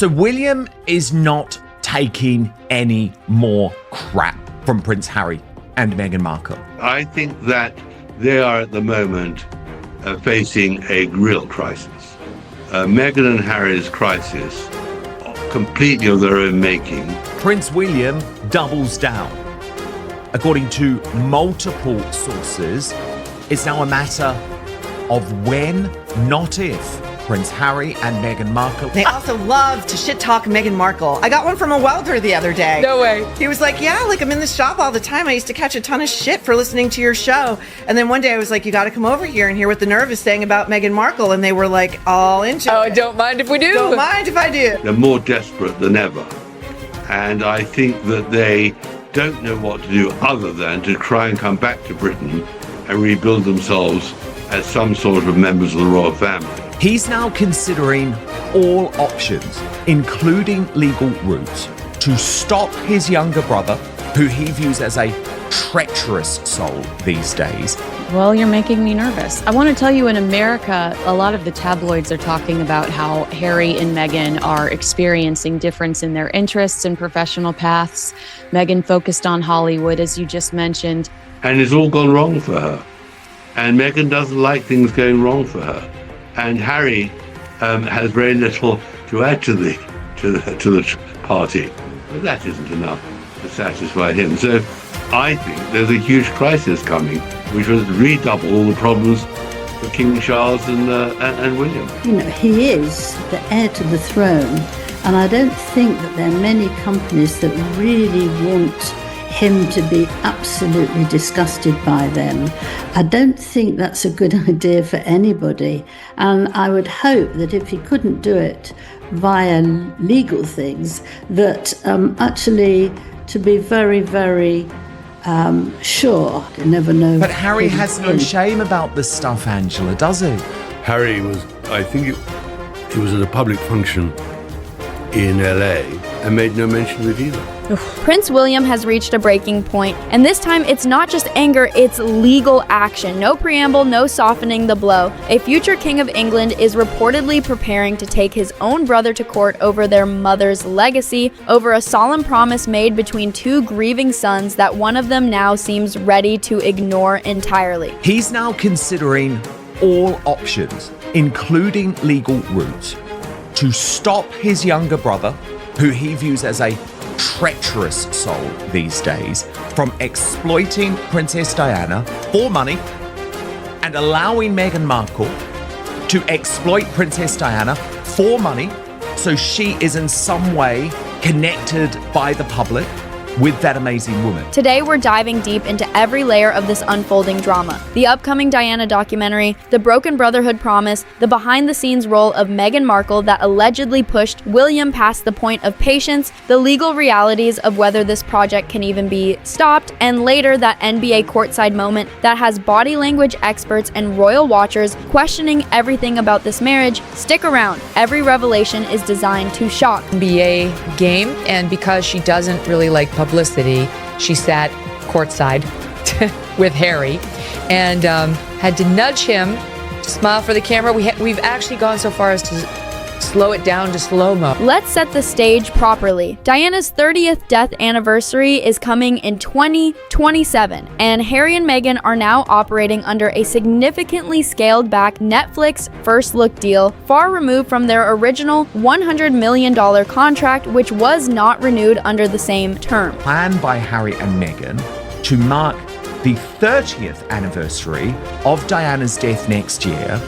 So William is not taking any more crap from Prince Harry and Meghan Markle. I think that they are at the moment facing a real crisis. Meghan and Harry's crisis, completely of their own making. Prince William doubles down. According to multiple sources, it's now a matter of when, not if, Prince Harry and Meghan Markle. They also love to shit talk Meghan Markle. I got one from a welder the other day. No way. He was like, yeah, like I'm in the shop all the time. I used to catch a ton of shit for listening to your show. And then one day I was like, you got to come over here and hear what the Nerve is saying about Meghan Markle. And they were like, all into it. Oh, don't mind if we do. Don't mind if I do. They're more desperate than ever. And I think that they don't know what to do other than to try and come back to Britain and rebuild themselves as some sort of members of the royal family. He's now considering all options, including legal routes, to stop his younger brother, who he views as a treacherous soul these days. Well, you're making me nervous. I want to tell you, in America, a lot of the tabloids are talking about how Harry and Meghan are experiencing difference in their interests and professional paths. Meghan focused on Hollywood, as you just mentioned. And it's all gone wrong for her. And Meghan doesn't like things going wrong for her. And Harry has very little to add to the party. But that isn't enough to satisfy him. So I think there's a huge crisis coming, which will redouble all the problems for King Charles and William. You know, he is the heir to the throne, and I don't think that there are many companies that really want him to be absolutely disgusted by them. I don't think that's a good idea for anybody, and I would hope that if he couldn't do it via legal things, that actually to be very, very sure. You never know. But Harry has no shame about this stuff, Angela, does he? Harry was, I think it was at a public function in LA and made no mention of it either. Prince William has reached a breaking point, and this time it's not just anger, it's legal action. No preamble, no softening the blow. A future King of England is reportedly preparing to take his own brother to court over their mother's legacy, over a solemn promise made between two grieving sons that one of them now seems ready to ignore entirely. He's now considering all options, including legal routes, to stop his younger brother, who he views as a treacherous soul these days, from exploiting Princess Diana for money and allowing Meghan Markle to exploit Princess Diana for money, so she is in some way connected by the public with that amazing woman. Today, we're diving deep into every layer of this unfolding drama. The upcoming Diana documentary, the broken brotherhood promise, the behind-the-scenes role of Meghan Markle that allegedly pushed William past the point of patience, the legal realities of whether this project can even be stopped, and later that NBA courtside moment that has body language experts and royal watchers questioning everything about this marriage. Stick around. Every revelation is designed to shock. NBA game, and because she doesn't really like publicity, she sat courtside with Harry and had to nudge him to smile for the camera. We've actually gone so far as to slow it down to slow-mo. Let's set the stage properly. Diana's 30th death anniversary is coming in 2027, and Harry and Meghan are now operating under a significantly scaled-back Netflix first look deal, far removed from their original $100 million contract, which was not renewed under the same term. Planned by Harry and Meghan to mark the 30th anniversary of Diana's death next year,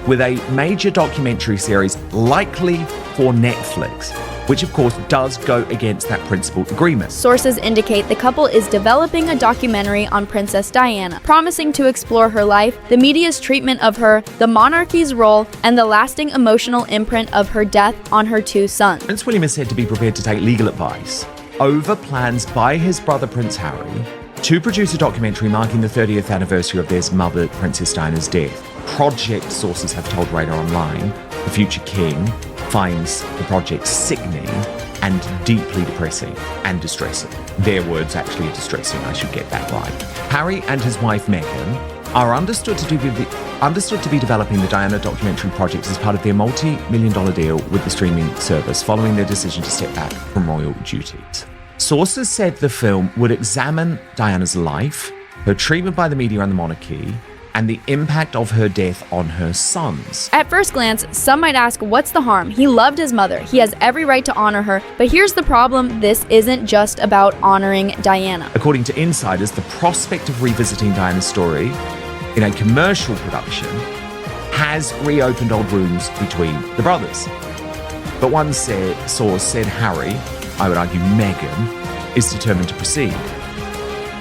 with a major documentary series likely for Netflix, which of course does go against that principal agreement. Sources indicate the couple is developing a documentary on Princess Diana, promising to explore her life, the media's treatment of her, the monarchy's role, and the lasting emotional imprint of her death on her two sons. Prince William is said to be prepared to take legal advice over plans by his brother Prince Harry to produce a documentary marking the 30th anniversary of their mother, Princess Diana's death. Project sources have told Radar Online the future king finds the project sickening and deeply depressing and distressing. Their words actually are distressing, I should get that right. Harry and his wife Meghan are understood to be understood to be developing the Diana documentary project as part of their multi-million-dollar deal with the streaming service following their decision to step back from royal duties. Sources said the film would examine Diana's life, her treatment by the media and the monarchy, and the impact of her death on her sons. At first glance, some might ask, what's the harm? He loved his mother. He has every right to honor her. But here's the problem. This isn't just about honoring Diana. According to insiders, the prospect of revisiting Diana's story in a commercial production has reopened old wounds between the brothers. But one source said Harry, I would argue Meghan, is determined to proceed.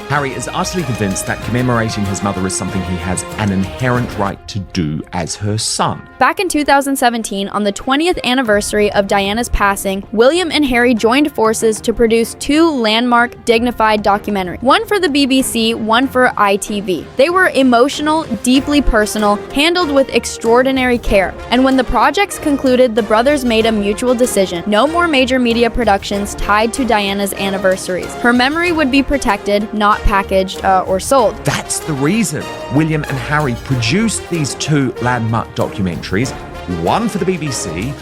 Harry is utterly convinced that commemorating his mother is something he has an inherent right to do as her son. Back in 2017, on the 20th anniversary of Diana's passing, William and Harry joined forces to produce two landmark, dignified documentaries. One for the BBC, one for ITV. They were emotional, deeply personal, handled with extraordinary care. And when the projects concluded, the brothers made a mutual decision. No more major media productions tied to Diana's anniversaries. Her memory would be protected, not packaged or sold. That's the reason William and Harry produced these two landmark documentaries, one for the BBC,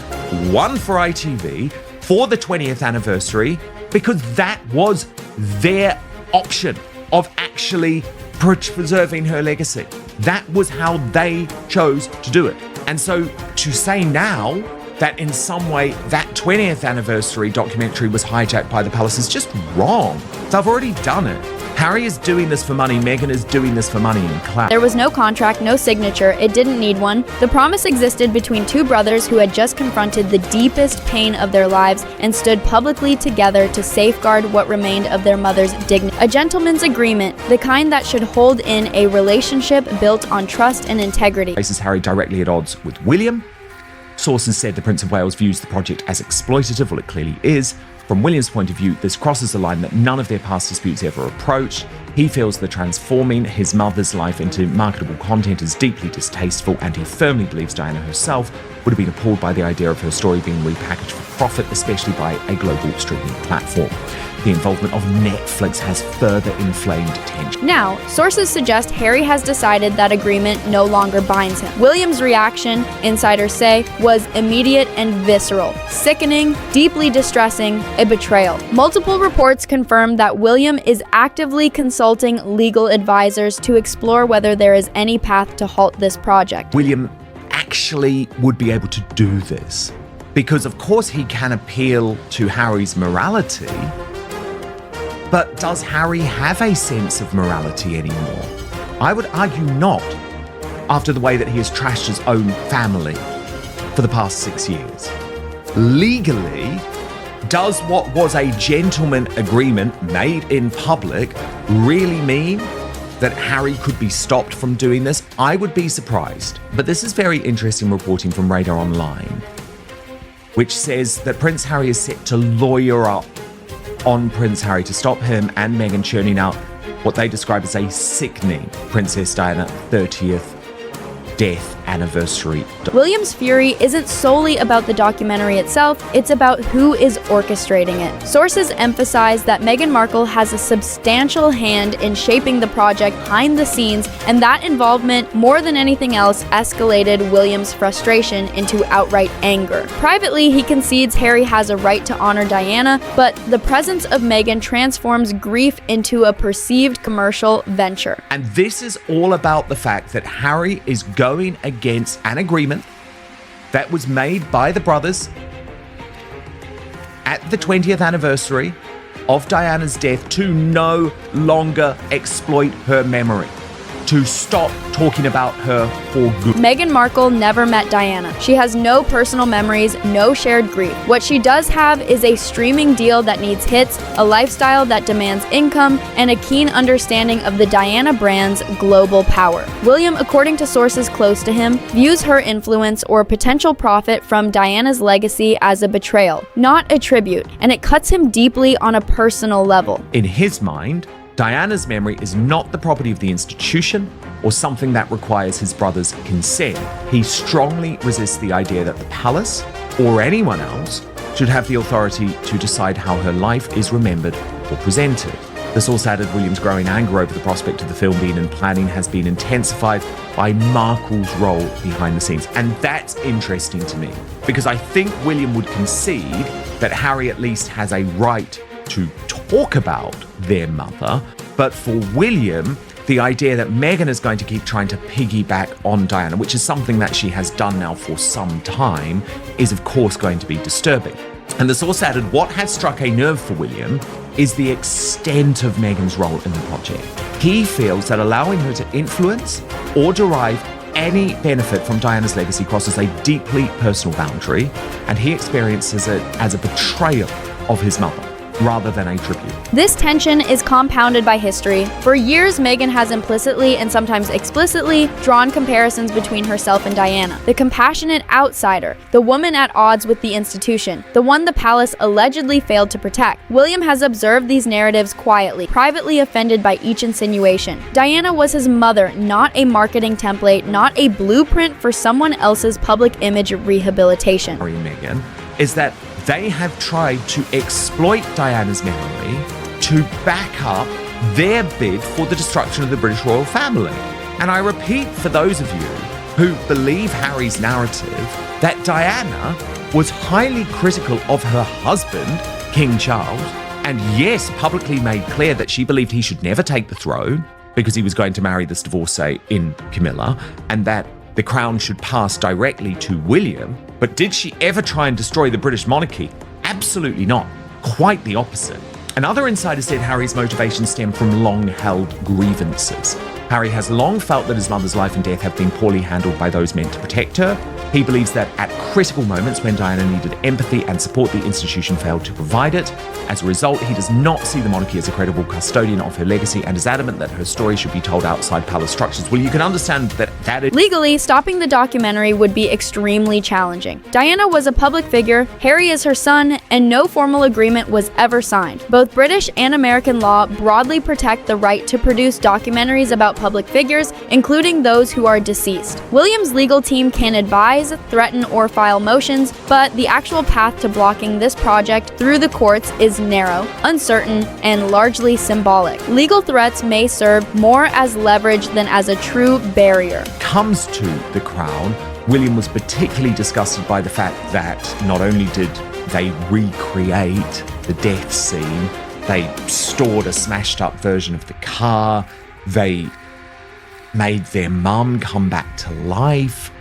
one for ITV, for the 20th anniversary, because that was their option of actually preserving her legacy. That was how they chose to do it. And so to say now that in some way that 20th anniversary documentary was hijacked by the palace is just wrong. They've already done it. Harry is doing this for money, Meghan is doing this for money and clout. There was no contract, no signature, it didn't need one. The promise existed between two brothers who had just confronted the deepest pain of their lives and stood publicly together to safeguard what remained of their mother's dignity. A gentleman's agreement, the kind that should hold in a relationship built on trust and integrity. Places Harry directly at odds with William. Sources said the Prince of Wales views the project as exploitative, well it clearly is. From William's point of view, this crosses a line that none of their past disputes ever approached. He feels that transforming his mother's life into marketable content is deeply distasteful, and he firmly believes Diana herself would have been appalled by the idea of her story being repackaged for profit, especially by a global streaming platform. The involvement of Netflix has further inflamed tension. Now, sources suggest Harry has decided that agreement no longer binds him. William's reaction, insiders say, was immediate and visceral, sickening, deeply distressing, a betrayal. Multiple reports confirm that William is actively consulting legal advisors to explore whether there is any path to halt this project. William actually would be able to do this because, of course, he can appeal to Harry's morality. But does Harry have a sense of morality anymore? I would argue not, after the way that he has trashed his own family for the past 6 years. Legally, does what was a gentleman agreement made in public really mean that Harry could be stopped from doing this? I would be surprised. But this is very interesting reporting from Radar Online, which says that Prince Harry is set to lawyer up on Prince Harry to stop him and Meghan churning out what they describe as a sickening Princess Diana 30th death anniversary. William's fury isn't solely about the documentary itself, it's about who is orchestrating it. Sources emphasize that Meghan Markle has a substantial hand in shaping the project behind the scenes, and that involvement, more than anything else, escalated William's frustration into outright anger. Privately, he concedes Harry has a right to honor Diana, but the presence of Meghan transforms grief into a perceived commercial venture. And this is all about the fact that Harry is going against an agreement that was made by the brothers at the 20th anniversary of Diana's death to no longer exploit her memory, to stop talking about her for good. Meghan Markle never met Diana. She has no personal memories, no shared grief. What she does have is a streaming deal that needs hits, a lifestyle that demands income, and a keen understanding of the Diana brand's global power. William, according to sources close to him, views her influence or potential profit from Diana's legacy as a betrayal, not a tribute, and it cuts him deeply on a personal level. In his mind, Diana's memory is not the property of the institution or something that requires his brother's consent. He strongly resists the idea that the palace or anyone else should have the authority to decide how her life is remembered or presented. The source added William's growing anger over the prospect of the film being in planning has been intensified by Markle's role behind the scenes. And that's interesting to me, because I think William would concede that Harry at least has a right to talk about their mother. But for William, the idea that Meghan is going to keep trying to piggyback on Diana, which is something that she has done now for some time, is of course going to be disturbing. And the source added, what has struck a nerve for William is the extent of Meghan's role in the project. He feels that allowing her to influence or derive any benefit from Diana's legacy crosses a deeply personal boundary, and he experiences it as a betrayal of his mother, rather than a tribute. This tension is compounded by history. For years, Meghan has implicitly and sometimes explicitly drawn comparisons between herself and Diana, the compassionate outsider, the woman at odds with the institution, the one the palace allegedly failed to protect. William has observed these narratives quietly, privately offended by each insinuation. Diana was his mother, not a marketing template, not a blueprint for someone else's public image rehabilitation. Harry and Meghan is that they have tried to exploit Diana's memory to back up their bid for the destruction of the British royal family. And I repeat, for those of you who believe Harry's narrative, that Diana was highly critical of her husband, King Charles, and yes, publicly made clear that she believed he should never take the throne because he was going to marry this divorcee in Camilla, and that the crown should pass directly to William. But did she ever try and destroy the British monarchy? Absolutely not. Quite the opposite. Another insider said Harry's motivation stemmed from long-held grievances. Harry has long felt that his mother's life and death have been poorly handled by those meant to protect her. He believes that at critical moments when Diana needed empathy and support, the institution failed to provide it. As a result, he does not see the monarchy as a credible custodian of her legacy and is adamant that her story should be told outside palace structures. Well, you can understand that is... Legally, stopping the documentary would be extremely challenging. Diana was a public figure, Harry is her son, and no formal agreement was ever signed. Both British and American law broadly protect the right to produce documentaries about public figures, including those who are deceased. William's legal team can advise, threaten, or file motions, but the actual path to blocking this project through the courts is narrow, uncertain, and largely symbolic. Legal threats may serve more as leverage than as a true barrier. Comes to the crown, William was particularly disgusted by the fact that not only did they recreate the death scene, they stored a smashed up version of the car, they made their mum come back to life,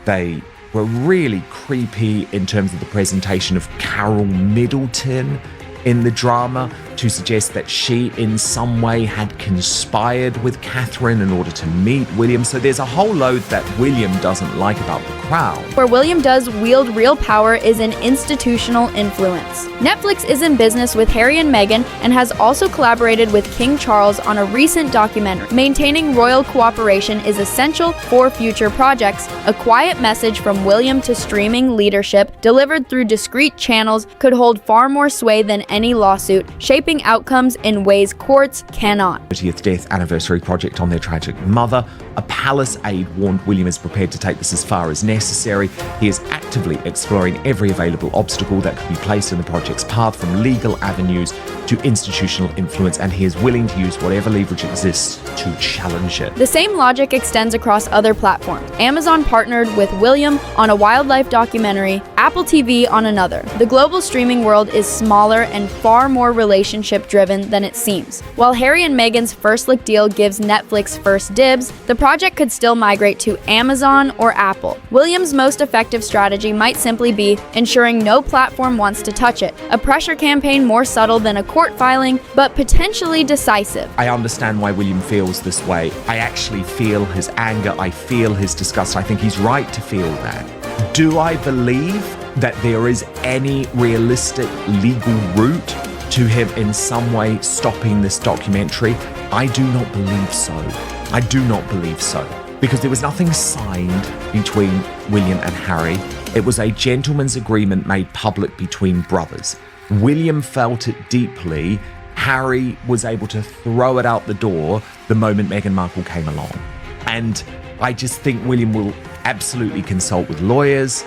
they were really creepy in terms of the presentation of Carol Middleton in the drama to suggest that she in some way had conspired with Catherine in order to meet William. So there's a whole load that William doesn't like about the crown. Where William does wield real power is in institutional influence. Netflix is in business with Harry and Meghan and has also collaborated with King Charles on a recent documentary. Maintaining royal cooperation is essential for future projects. A quiet message from William to streaming leadership, delivered through discreet channels, could hold far more sway than any lawsuit, shaping outcomes in ways courts cannot. 30th death anniversary project on their tragic mother. A palace aide warned William is prepared to take this as far as necessary. He is actively exploring every available obstacle that could be placed in the project's path, from legal avenues to institutional influence, and he is willing to use whatever leverage exists to challenge it. The same logic extends across other platforms. Amazon partnered with William on a wildlife documentary, Apple TV on another. The global streaming world is smaller and far more relationship-driven than it seems. While Harry and Meghan's first look deal gives Netflix first dibs, the project could still migrate to Amazon or Apple. William's most effective strategy might simply be ensuring no platform wants to touch it, a pressure campaign more subtle than a court filing, but potentially decisive. I understand why William feels this way. I actually feel his anger. I feel his disgust. I think he's right to feel that. Do I believe that there is any realistic legal route to him in some way stopping this documentary? I do not believe so. I do not believe so. Because there was nothing signed between William and Harry. It was a gentleman's agreement made public between brothers. William felt it deeply. Harry was able to throw it out the door the moment Meghan Markle came along. And I just think William will absolutely consult with lawyers.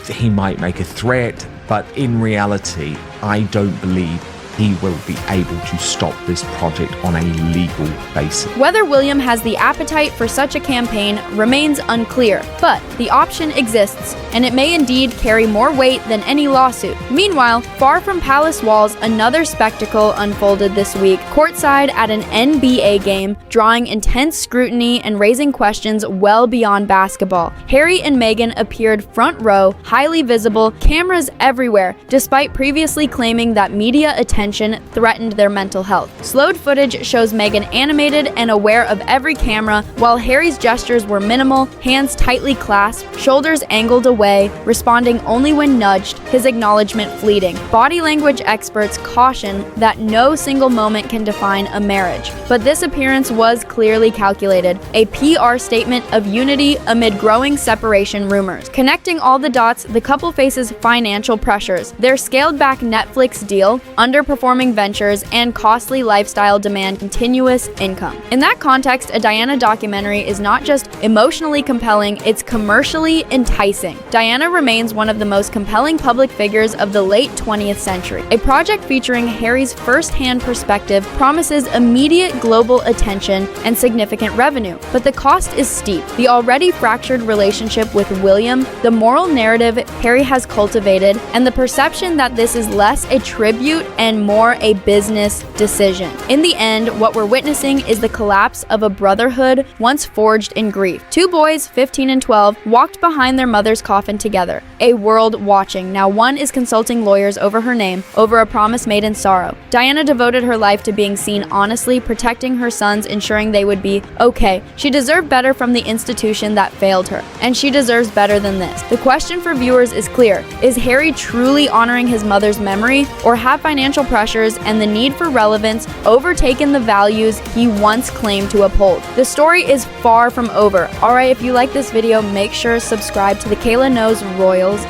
He might make a threat, but in reality, I don't believe he will be able to stop this project on a legal basis. Whether William has the appetite for such a campaign remains unclear, but the option exists, and it may indeed carry more weight than any lawsuit. Meanwhile, far from palace walls, another spectacle unfolded this week, courtside at an NBA game, drawing intense scrutiny and raising questions well beyond basketball. Harry and Meghan appeared front row, highly visible, cameras everywhere, despite previously claiming that media attention threatened their mental health. Slowed footage shows Meghan animated and aware of every camera, while Harry's gestures were minimal, hands tightly clasped, shoulders angled away, responding only when nudged, his acknowledgement fleeting. Body language experts caution that no single moment can define a marriage, but this appearance was clearly calculated, a PR statement of unity amid growing separation rumors. Connecting all the dots, the couple faces financial pressures. Their scaled-back Netflix deal, underperforming ventures, and costly lifestyle demand continuous income. In that context, a Diana documentary is not just emotionally compelling, it's commercially enticing. Diana remains one of the most compelling public figures of the late 20th century. A project featuring Harry's first-hand perspective promises immediate global attention and significant revenue, but the cost is steep. The already fractured relationship with William, the moral narrative Harry has cultivated, and the perception that this is less a tribute and more a business decision. In the end, what we're witnessing is the collapse of a brotherhood once forged in grief. Two boys, 15 and 12, walked behind their mother's coffin together, a world watching. Now one is consulting lawyers over her name, over a promise made in sorrow. Diana devoted her life to being seen honestly, protecting her sons, ensuring they would be okay. She deserved better from the institution that failed her, and she deserves better than this. The question for viewers is clear. Is Harry truly honoring his mother's memory, or have financial pressures and the need for relevance overtaken the values he once claimed to uphold? The story is far from over. Alright, if you like this video, make sure to subscribe to the Kayla Knows Royals